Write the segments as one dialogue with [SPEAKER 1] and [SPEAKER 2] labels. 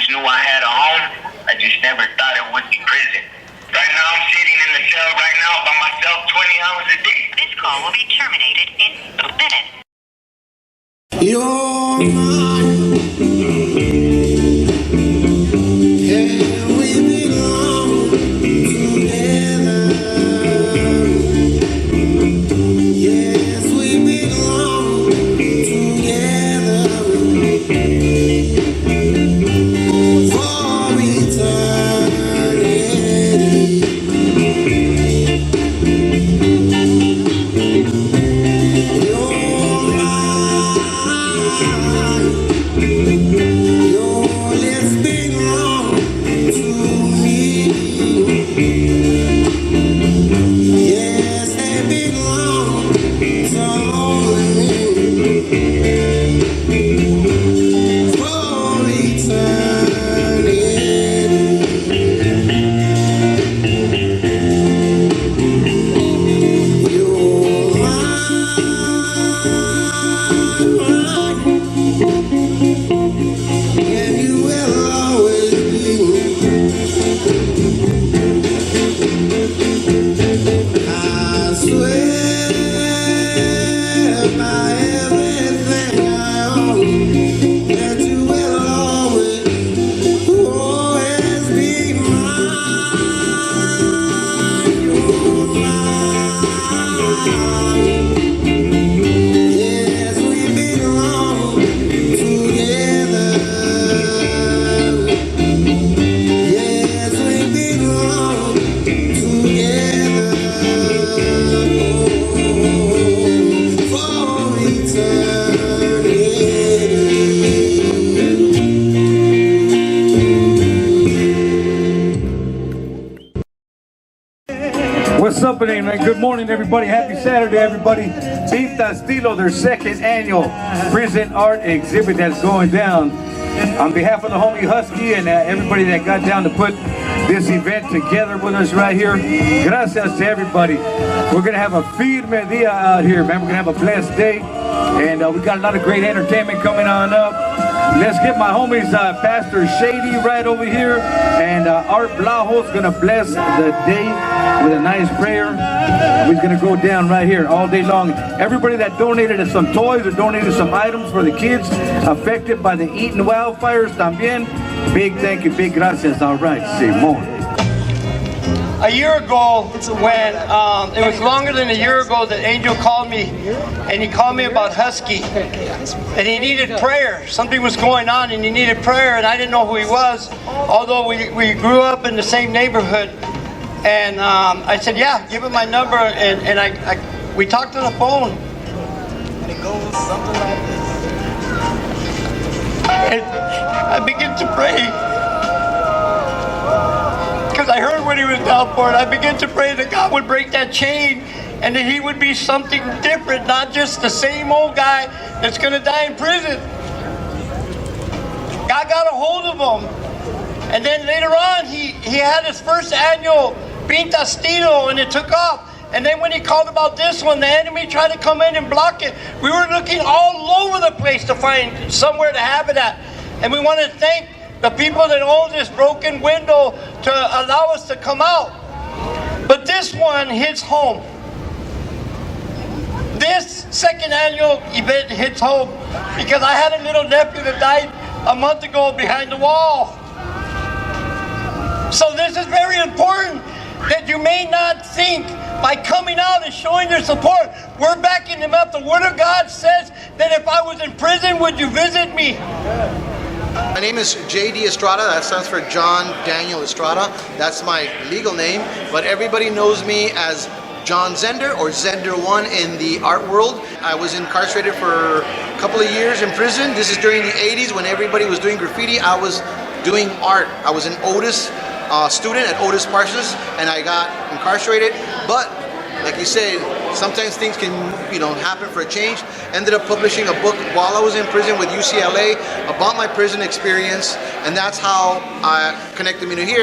[SPEAKER 1] always knew I had a home. I just never thought it would be prison. Right now I'm sitting in the cell right now by myself 20 hours a day.
[SPEAKER 2] This call will be terminated in 2 minutes.
[SPEAKER 3] You're mine. Yeah, we belong together. Yes, we belong together for eternity. You're your lips belong to me. Yes, they belong to me for eternity. You're mine. And you will always be. I swear by everything I own that you will always be mine. You're mine. Yes, we belong together. Yes, we belong together for eternity.
[SPEAKER 4] What's up, man? Good morning, everybody. Happy Saturday, everybody. Pinta Stillo, their second annual prison art exhibit that's going down. On behalf of the homie Husky and everybody that got down to put this event together with us right here, gracias to everybody. We're going to have a firme dia out here, man. We're going to have a blessed day. And we got a lot of great entertainment coming on up. Let's get my homies, Pastor Shady right over here. And Art Blajo's going to bless the day with a nice prayer. He's going to go down right here all day long. Everybody that donated us some toys or donated some items for the kids affected by the Eaton wildfires también. Big thank you, big gracias. All right, Simón.
[SPEAKER 5] A year ago, when it was longer than a year ago that Angel called me, and he called me about Husky, and he needed prayer. Something was going on and he needed prayer, and I didn't know who he was, although we grew up in the same neighborhood. And I said, yeah, give him my number, and we talked on the phone. And it goes something like this. And I began to pray. Because I heard what he was down for, and I began to pray that God would break that chain and that he would be something different, not just the same old guy that's going to die in prison. God got a hold of him. And then later on, he had his first annual Pinta Stillo, and it took off. And then when he called about this one, the enemy tried to come in and block it. We were looking all over the place to find somewhere to have it at. And we want to thank the people that own this broken window to allow us to come out. But this one hits home. This second annual event hits home because I had a little nephew that died a month ago behind the wall. So this is very important that you may not think by coming out and showing your support, we're backing him up. The Word of God says that if I was in prison, would you visit me?
[SPEAKER 6] My name is J.D. Estrada. That stands for John Daniel Estrada. That's my legal name, but everybody knows me as John Zender or Zender1 in the art world. I was incarcerated for a couple of years in prison. This is during the 80s when everybody was doing graffiti. I was doing art. I was an Otis student at Otis Parsons, and I got incarcerated. But like you said, sometimes things can, happen for a change. Ended up publishing a book while I was in prison with UCLA about my prison experience, and that's how I connected me to here.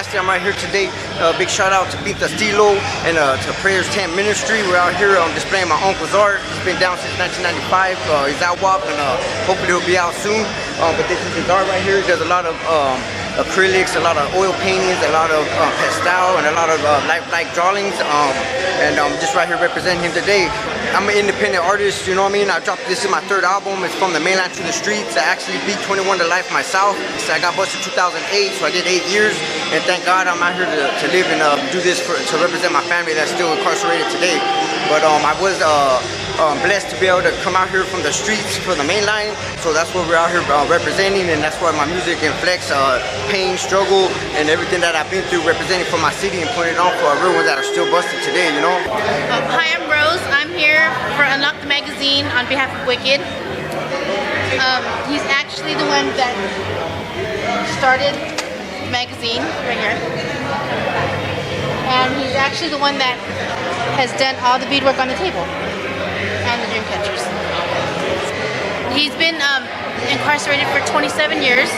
[SPEAKER 7] fantastic. I'm right here today. Big shout out to Pinta Stillo and to Prayers Tent Ministry. We're out here displaying my uncle's art. He's been down since 1995. He's out WAP and hopefully he'll be out soon. But this is his art right here. He does a lot of acrylics, a lot of oil paintings, a lot of pastel, and a lot of lifelike drawings. And I'm just right here representing him today. I'm an independent artist, you know what I mean? This is my third album. It's from the mainland to the streets. I actually beat 21 to life myself. So I got busted 2008, so I did 8 years. And thank God I'm out here to live and do this to represent my family that's still incarcerated today. But I was blessed to be able to come out here from the streets for the main line. So that's what we're out here representing, and that's why my music reflects pain, struggle, and everything that I've been through, representing for my city and putting it on for real ones that are still busted today, you know?
[SPEAKER 8] Hi, I'm Rose. I'm here for Unlock the Magazine on behalf of Wicked. He's actually the one that started the magazine, right here. And he's actually the one that has done all the beadwork on the table and the dream catchers. He's been incarcerated for 27 years.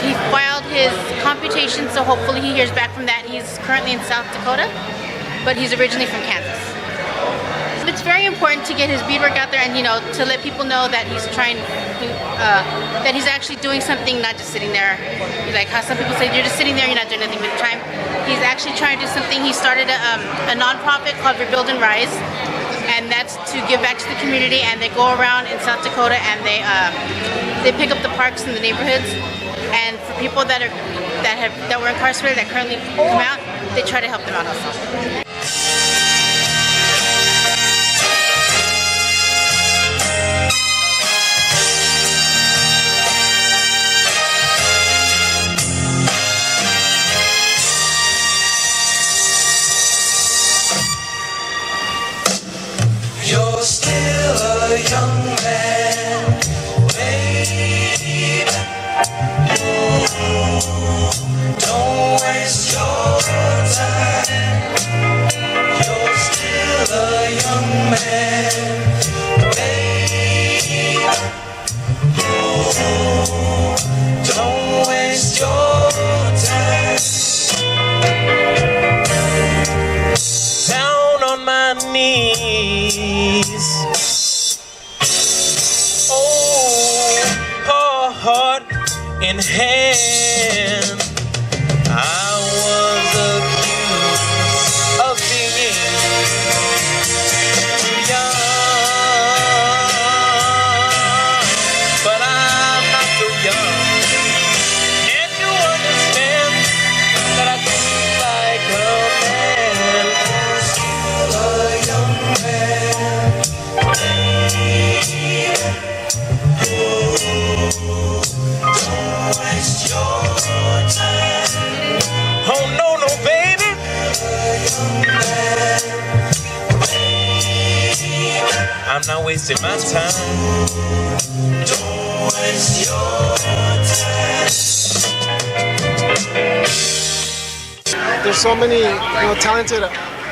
[SPEAKER 8] He filed his computation, so hopefully he hears back from that. He's currently in South Dakota, but he's originally from Kansas. It's very important to get his beadwork out there and, you know, to let people know that he's trying to, that he's actually doing something, not just sitting there. Like how some people say, you're just sitting there, you're not doing anything with your time. He's actually trying to do something. He started a non-profit called Rebuild and Rise, and that's to give back to the community. And they go around in South Dakota and they pick up the parks in the neighborhoods. And for people that were incarcerated that currently come out, they try to help them out also.
[SPEAKER 3] You're still a young man, baby. Don't waste your time. You're still a young man, baby. Don't waste your time. Down on my knees. Oh, heart in hand. I was accused of being too young, but I'm not so young. Can't you understand that I feel like a man? Still a young man, baby. Don't waste your time. Oh no, no, baby. I'm not wasting my time. Don't waste your time.
[SPEAKER 9] There's so many, talented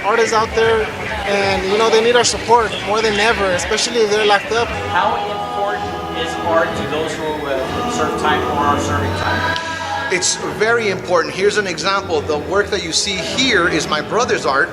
[SPEAKER 9] artists out there, and they need our support more than ever, especially if they're locked up.
[SPEAKER 10] How important is art to those who serve time or are serving time?
[SPEAKER 6] It's very important. Here's an example. The work that you see here is my brother's art,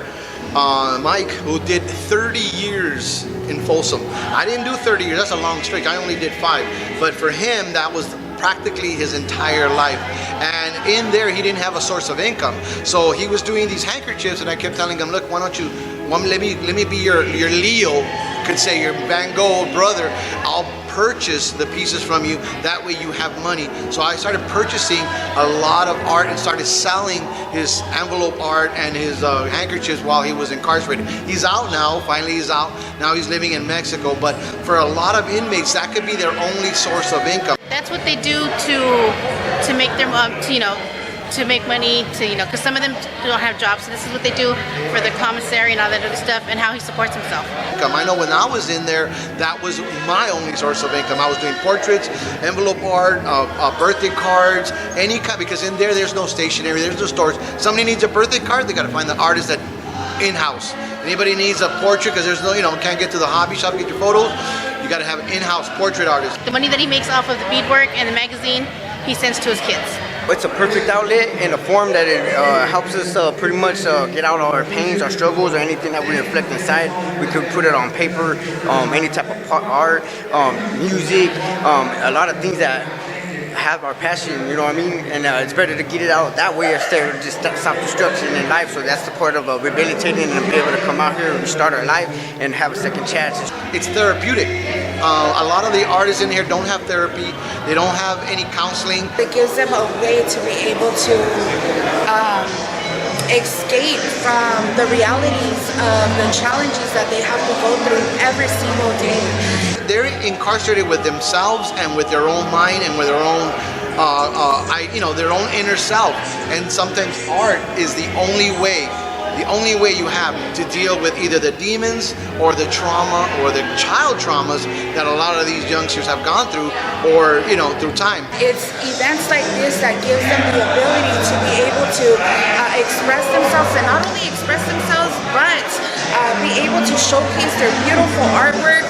[SPEAKER 6] Mike, who did 30 years in Folsom. I didn't do 30 years, that's a long streak. I only did 5. But for him, that was practically his entire life. And in there, he didn't have a source of income. So he was doing these handkerchiefs, and I kept telling him, look, why don't you, let me be your Leo, could say your Van Gogh brother. I'll purchase the pieces from you, that way you have money. So I started purchasing a lot of art and started selling his envelope art and his handkerchiefs while he was incarcerated. He's out now, finally he's out. Now he's living in Mexico, but for a lot of inmates, that could be their only source of income.
[SPEAKER 8] That's what they do to make their to make money, because some of them don't have jobs, so this is what they do for the commissary and all that other stuff, and how he supports himself.
[SPEAKER 6] I know when I was in there, that was my only source of income. I was doing portraits, envelope art, birthday cards, any kind, because in there's no stationery, there's no stores. Somebody needs a birthday card, they gotta find the artist that in-house. Anybody needs a portrait, because there's no, can't get to the hobby shop to get your photos, you gotta have an in-house portrait artist.
[SPEAKER 8] The money that he makes off of the beadwork and the magazine, he sends to his kids.
[SPEAKER 7] It's a perfect outlet in a form that it helps us pretty much get out all our pains, our struggles, or anything that we reflect inside. We could put it on paper, any type of art, music, a lot of things that have our passion, you know what I mean? And it's better to get it out that way instead of just self-destruction in life. So that's the part of rehabilitating and be able to come out here and start our life and have a second chance.
[SPEAKER 6] It's therapeutic. A lot of the artists in here don't have therapy. They don't have any counseling.
[SPEAKER 11] It gives them a way to be able to escape from the realities of the challenges that they have to go through every single day.
[SPEAKER 6] They're incarcerated with themselves and with their own mind and with their own, their own inner self. And sometimes art is the only way you have to deal with either the demons or the trauma or the child traumas that a lot of these youngsters have gone through, or through time.
[SPEAKER 11] It's events like this that gives them the ability to be able to express themselves, and not only express themselves, but be able to showcase their beautiful artwork.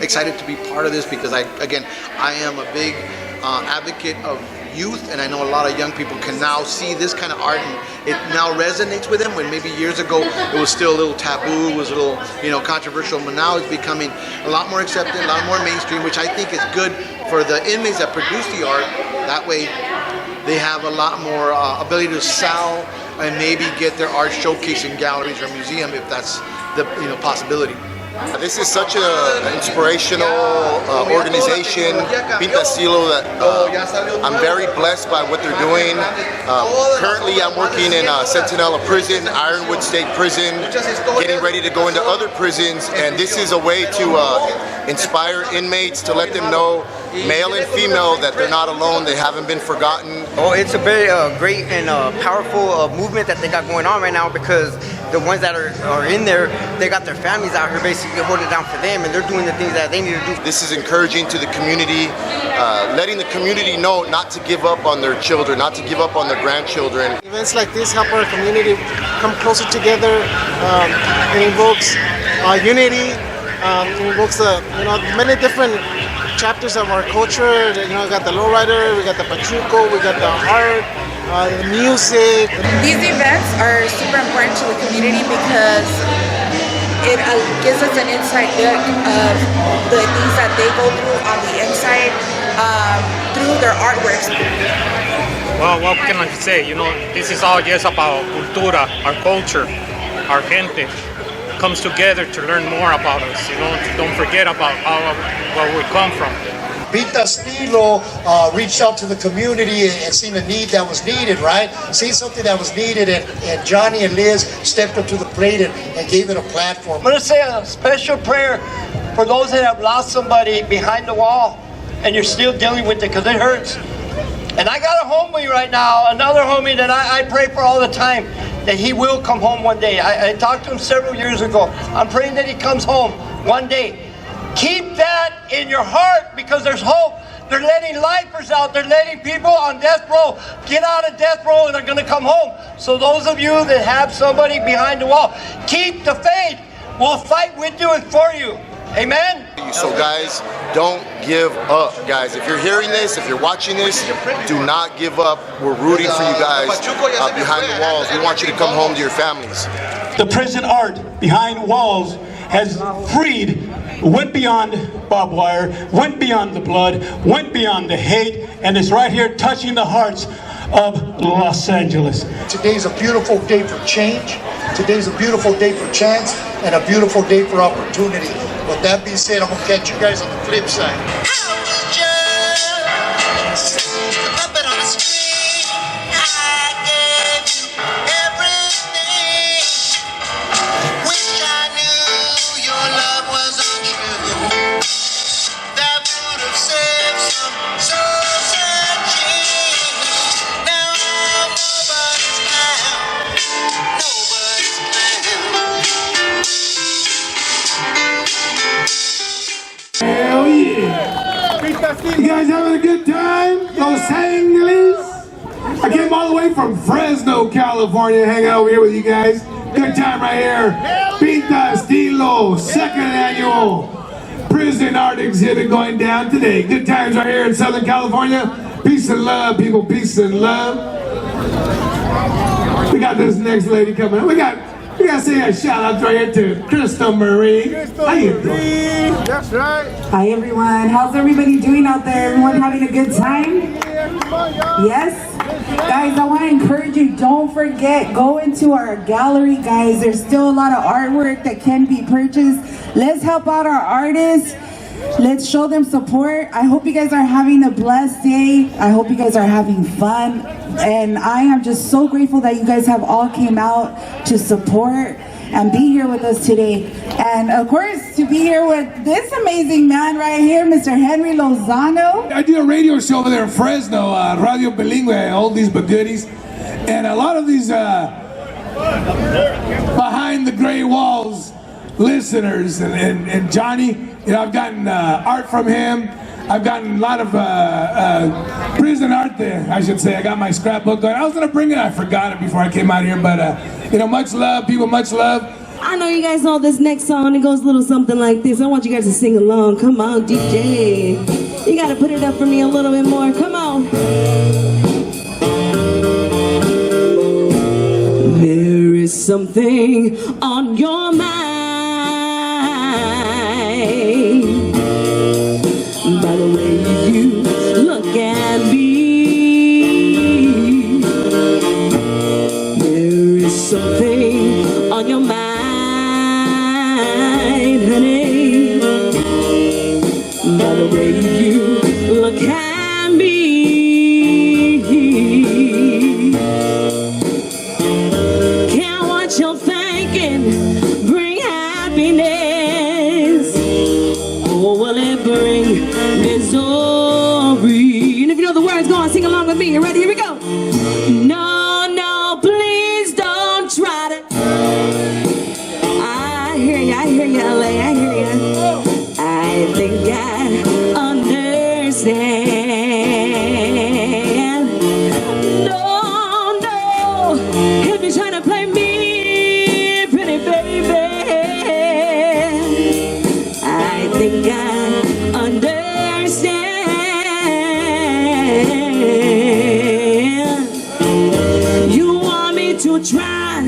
[SPEAKER 6] Excited to be part of this because I am a big advocate of youth, and I know a lot of young people can now see this kind of art and it now resonates with them, when maybe years ago it was still a little taboo, it was a little controversial, but now it's becoming a lot more accepted, a lot more mainstream, which I think is good for the inmates that produce the art. That way they have a lot more ability to sell and maybe get their art showcased in galleries or museum if that's the possibility.
[SPEAKER 12] This is such an inspirational organization, Pinta Stillo, that I'm very blessed by what they're doing. Currently I'm working in Centinela Prison, Ironwood State Prison, getting ready to go into other prisons, and this is a way to inspire inmates, to let them know, male and female, that they're not alone, they haven't been forgotten.
[SPEAKER 7] Oh, it's a very great and powerful movement that they got going on right now, because the ones that are in there, they got their families out here basically holding it down for them, and they're doing the things that they need to do.
[SPEAKER 12] This is encouraging to the community, letting the community know not to give up on their children, not to give up on their grandchildren.
[SPEAKER 9] Events like this help our community come closer together. It invokes unity. It invokes many different chapters of our culture. We got the Lowrider, we got the Pachuco, we got the art, the music.
[SPEAKER 11] These events are super important to the community because it gives us an inside look of the things that they go through on the inside through their artworks.
[SPEAKER 13] Well, what can I say? This is all just about cultura, our culture, our gente. Comes together to learn more about us, don't forget about where we come from.
[SPEAKER 14] Pinta Stillo reached out to the community and seen a need that was needed, right? Seen something that was needed, and Johnny and Liz stepped up to the plate and gave it a platform.
[SPEAKER 5] I'm gonna say a special prayer for those that have lost somebody behind the wall and you're still dealing with it because it hurts. And I got a homie right now, another homie that I pray for all the time, that he will come home one day. I talked to him several years ago. I'm praying that he comes home. one day. Keep that in your heart because there's hope. They're letting lifers out. They're letting people on death row get out of death row and they're going to come home. So those of you that have somebody behind the wall, keep the faith. We'll fight with you and for you. Amen?
[SPEAKER 12] So guys, don't give up, guys. If you're hearing this, if you're watching this, do not give up. We're rooting for you guys behind the walls. We want you to come home to your families.
[SPEAKER 15] The prison art behind walls has freed, went beyond barbed wire, went beyond the blood, went beyond the hate, and is right here touching the hearts of Los Angeles.
[SPEAKER 14] Today's a beautiful day for change. Today's a beautiful day for chance and a beautiful day for opportunity. With that being said, I'm going to catch you guys on the flip side.
[SPEAKER 3] Hell yeah! You guys having a good time? Los Angeles? I came all the way from Fresno, California, hanging out over here with you guys. Good time right here. Pinta Stillo, second annual prison art exhibit going down today. Good times right here in Southern California. Peace and love, people. Peace and love. We got this next lady coming. We gotta say a shout out right here to Crystal Marie. How you doing? That's right.
[SPEAKER 16] Hi everyone. How's everybody doing out there? Everyone having a good time? Yes? Guys, I want to encourage you, don't forget, go into our gallery, guys. There's still a lot of artwork that can be purchased. Let's help out our artists. Let's show them support. I hope you guys are having a blessed day. I hope you guys are having fun. And I am just so grateful that you guys have all came out to support and be here with us today. And of course, to be here with this amazing man right here, Mr. Henry Lozano.
[SPEAKER 3] I do a radio show over there in Fresno, Radio Bilingüe, all these goodies. And a lot of these behind the gray walls listeners and Johnny, you know, I've gotten art from him. I've gotten a lot of prison art there, I should say. I got my scrapbook going. I was gonna bring it, I forgot it before I came out here, but you know, much love, people, much love.
[SPEAKER 17] I know you guys know this next song. It goes a little something like this. I want you guys to sing along. Come on, DJ. You gotta put it up for me a little bit more. Come on. There is something on your mind. By the way you look at me, there is something on your mind, honey. By the way you look at me, can't what you're thinking bring happiness, or will it bring misery? And if you know the words, go on, sing along with me. You ready? Here we go. No, no, please don't try to. I hear you, LA, I hear you. I think I understand. No, no, if you're trying to play me, pretty baby, I think I understand. You want me to try